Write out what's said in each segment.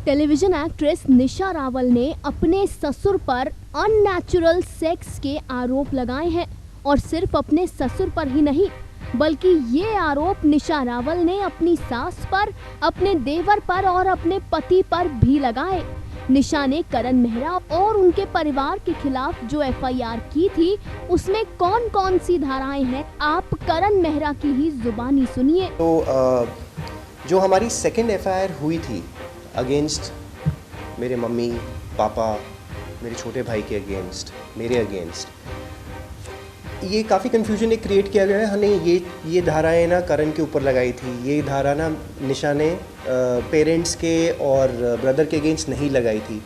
Television actress निशा रावल ने अपने ससुर पर अननेचुरल सेक्स के आरोप लगाए हैं और सिर्फ अपने ससुर पर ही नहीं बल्कि ये आरोप निशा रावल ने अपनी सास पर, अपने देवर पर और अपने पति पर भी लगाए। निशा ने करण मेहरा और उनके परिवार के खिलाफ जो एफआईआर की थी उसमें कौन कौन सी धाराएं हैं, आप करण मेहरा की ही जुबानी सुनिए। तो जो हमारी सेकंड एफआईआर हुई थी अगेंस्ट मेरे मम्मी पापा, मेरे छोटे भाई के अगेंस्ट, मेरे अगेंस्ट, ये काफ़ी कन्फ्यूजन एक क्रिएट किया गया है। हाँ नहीं, ये धाराएं ना करण के ऊपर लगाई थी, ये धारा ना निशा ने पेरेंट्स के और ब्रदर के अगेंस्ट नहीं लगाई थी।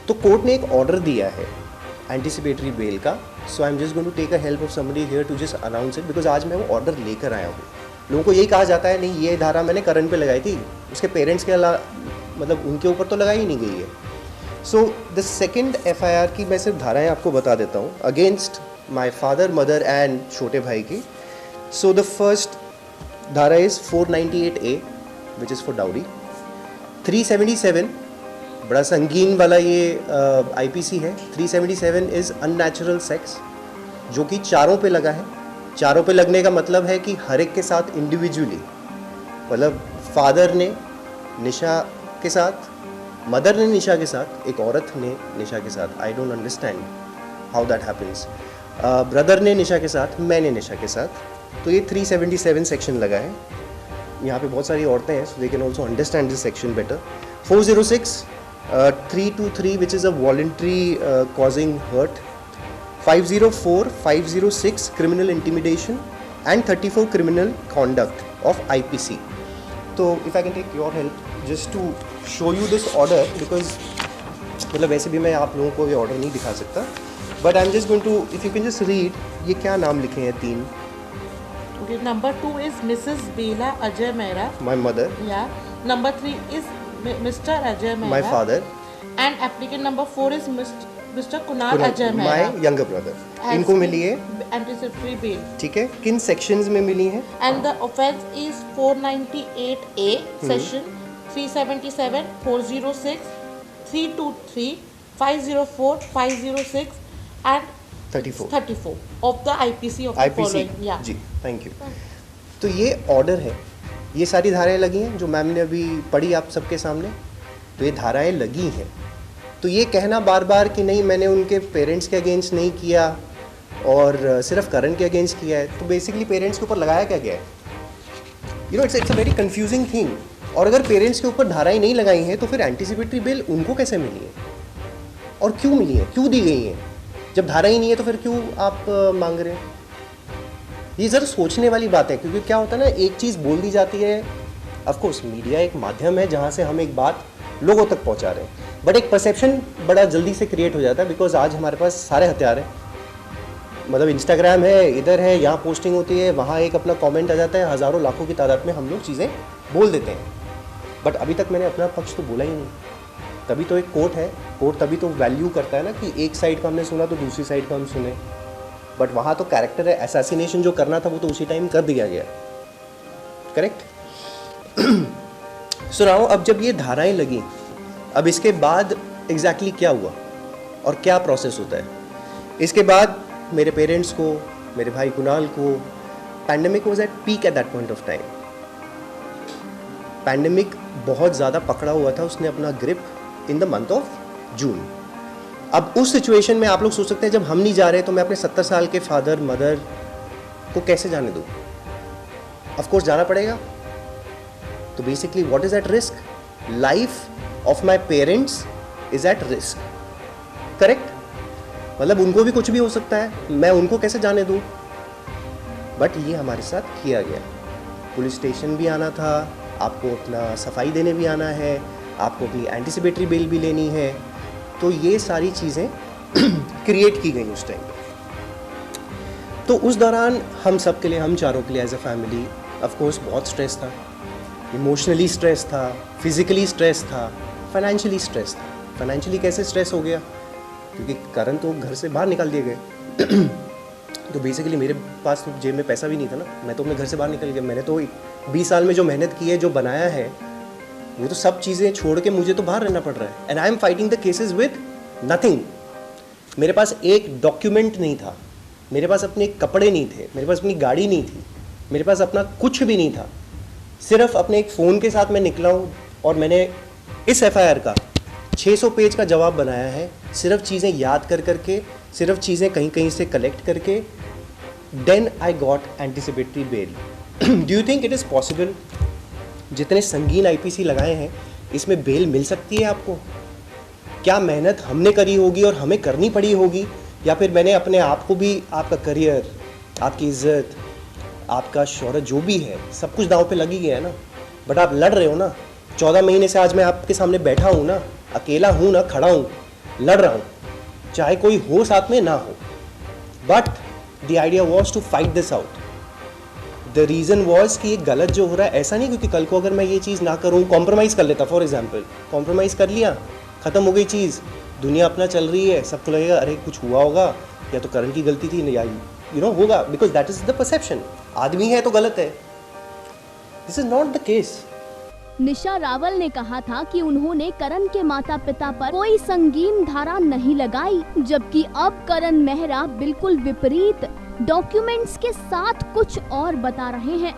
तो कोर्ट ने एक ऑर्डर दिया है एंटिसिपेटरी बेल का। So I am just going to take a help of somebody here to just announce it, because आज मैं वो ऑर्डर लेकर आया हूँ। लोगों को यही कहा जाता है नहीं ये धारा मैंने करण पे लगाई थी, उसके पेरेंट्स के अलावा मतलब उनके ऊपर तो लगाई ही नहीं गई है। सो द सेकेंड एफआईआर की मैं सिर्फ धाराएं आपको बता देता हूँ against my father, mother and छोटे भाई की। सो द फर्स्ट धारा is 498A which is for dowry. 377 बड़ा संगीन वाला ये आईपीसी है। 377 इज़ अननेचुरल सेक्स, जो कि चारों पे लगा है। चारों पे लगने का मतलब है कि हर एक के साथ इंडिविजुअली, मतलब फादर ने निशा के साथ, मदर ने निशा के साथ, एक औरत ने निशा के साथ, I don't understand how that happens, brother ने निशा के साथ, मैंने निशा के साथ। तो ये 377 सेक्शन लगा है। यहाँ पे बहुत सारी औरतें हैं, so they can also understand this section better. 406 323 which is a voluntary causing hurt. 504 506 criminal intimidation and 34 criminal conduct of IPC. So if I can take your help just to show you this order, because मतलब वैसे भी मैं आप लोगों को ये order नहीं दिखा सकता, but I'm just going to, if you can just read, ये क्या नाम लिखे हैं तीन? Okay, number 2 is Mrs. Bela Ajay Mehra. My mother. Yeah. Number 3 is Mr. Ajay Mehra. My father. And applicant number 4 is Mr. Kunal Ajay Mehra. My younger brother. इनको मिली है anticipatory bail. ठीक है, किन सेक्शंस में मिली है? And the offence is 498A section 377 406 323 504 506 and 34 of the IPC of the following. Yeah. जी, thank you. तो ये ऑर्डर है, ये सारी धाराएं लगी हैं जो मैम ने अभी पढ़ी आप सबके सामने। तो ये धाराएं लगी हैं, तो ये कहना बार बार कि नहीं मैंने उनके पेरेंट्स के अगेंस्ट नहीं किया और सिर्फ करण के अगेंस्ट किया है, तो बेसिकली पेरेंट्स के ऊपर लगाया क्या गया है? You know it's a very confusing thing. और अगर पेरेंट्स के ऊपर धाराएं नहीं लगाई हैं तो फिर एंटिसिपेटरी बेल उनको कैसे मिली है और क्यों मिली है, क्यों दी गई है? जब धारा ही नहीं है तो फिर क्यों आप मांग रहे हैं? ये ज़रा सोचने वाली बात है, क्योंकि क्या होता है ना, एक चीज़ बोल दी जाती है। ऑफकोर्स मीडिया एक माध्यम है जहाँ से हम एक बात लोगों तक पहुँचा रहे हैं, बट एक परसेप्शन बड़ा जल्दी से क्रिएट हो जाता है। बिकॉज आज हमारे पास सारे हथियार हैं, मतलब इंस्टाग्राम है, इधर है, यहाँ पोस्टिंग होती है, वहाँ एक अपना कमेंट आ जाता है, हज़ारों लाखों की तादाद में हम लोग चीज़ें बोल देते हैं। बट अभी तक मैंने अपना पक्ष तो बोला ही नहीं। तभी तो एक कोर्ट है, कोर्ट तभी तो वैल्यू करता है ना कि एक साइड का हमने सुना तो दूसरी साइड का हम सुने। बट वहाँ तो कैरेक्टर है, असैसिनेशन जो करना था वो तो उसी टाइम कर दिया गया, करेक्ट। सुनाओ, अब जब ये धाराएं लगी, अब इसके बाद एग्जैक्टली क्या हुआ और क्या प्रोसेस होता है? इसके बाद मेरे पेरेंट्स को, मेरे भाई कुणाल को, pandemic was at peak at that point of time. Pandemic बहुत ज़्यादा पकड़ा हुआ था, उसने अपना grip in the month of June. अब उस सिचुएशन में आप लोग सोच सकते हैं जब हम नहीं जा रहे तो मैं अपने 70 साल के फादर मदर को कैसे जाने दूँ? ऑफ कोर्स जाना पड़ेगा। तो basically what is at risk? Life of my parents is at risk, correct. मतलब उनको भी कुछ भी हो सकता है, मैं उनको कैसे जाने दूँ? बट ये हमारे साथ किया गया। पुलिस स्टेशन भी आना था, आपको अपना सफाई देने भी आना है, आपको अपनी एंटिसिपेटरी बेल भी लेनी है। तो ये सारी चीज़ें क्रिएट की गई उस टाइम पे। तो उस दौरान हम सब के लिए, हम चारों के लिए as a family of course बहुत स्ट्रेस था। इमोशनली स्ट्रेस था, फिजिकली स्ट्रेस था, फाइनेंशियली स्ट्रेस था। फाइनेंशियली कैसे स्ट्रेस हो गया? क्योंकि करण तो घर से बाहर निकाल दिए गए। तो बेसिकली मेरे पास तो जेब में पैसा भी नहीं था ना, मैं तो अपने घर से बाहर निकल गया। मैंने तो 20 साल में जो मेहनत की है, जो बनाया है, वो तो सब चीज़ें छोड़ के मुझे तो बाहर रहना पड़ रहा है, and I am fighting the cases with nothing. मेरे पास एक डॉक्यूमेंट नहीं था, मेरे पास अपने कपड़े नहीं थे, मेरे पास अपनी गाड़ी नहीं थी, मेरे पास अपना कुछ भी नहीं था। सिर्फ अपने एक फ़ोन के साथ मैं निकला हूँ और मैंने इस एफआईआर का 600 पेज का जवाब बनाया है, सिर्फ चीज़ें याद कर करके, सिर्फ चीज़ें कहीं कहीं से कलेक्ट करके। Then I got anticipatory bail. Do you think it is possible? जितने संगीन आईपीसी लगाए हैं, इसमें बेल मिल सकती है आपको? क्या मेहनत हमने करी होगी और हमें करनी पड़ी होगी, या फिर मैंने अपने आप को भी, आपका करियर, आपकी इज्जत, आपका शोहरत जो भी है, सब कुछ दांव पे लगी गया है ना। बट आप लड़ रहे हो ना। 14 महीने से आज मैं आपके सामने बैठा हूँ ना, अकेला हूँ ना, खड़ा हूँ, लड़ रहा हूँ, चाहे कोई हो साथ में ना हो। But the idea was to fight this out. The reason was कि ये गलत जो हो रहा है, ऐसा नहीं क्योंकि कल को अगर मैं ये चीज़ ना करूँ, कॉम्प्रोमाइज़ कर लेता, फॉर एग्जाम्पल कॉम्प्रोमाइज़ कर लिया, ख़त्म हो गई चीज़, दुनिया अपना चल रही है, सबको लगेगा अरे कुछ हुआ होगा, या तो करण की गलती थी, या होगा, because that is the perception. आदमी है तो गलत है। This is not the case. Nisha Rawal ने कहा था कि उन्होंने करण के माता पिता पर कोई संगीन धारा नहीं लगाई, जबकि अब करण मेहरा बिल्कुल विपरीत डॉक्यूमेंट्स के साथ कुछ और बता रहे हैं।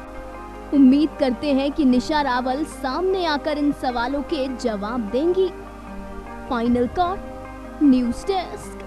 उम्मीद करते हैं कि निशा रावल सामने आकर इन सवालों के जवाब देंगी। Final cut, news desk.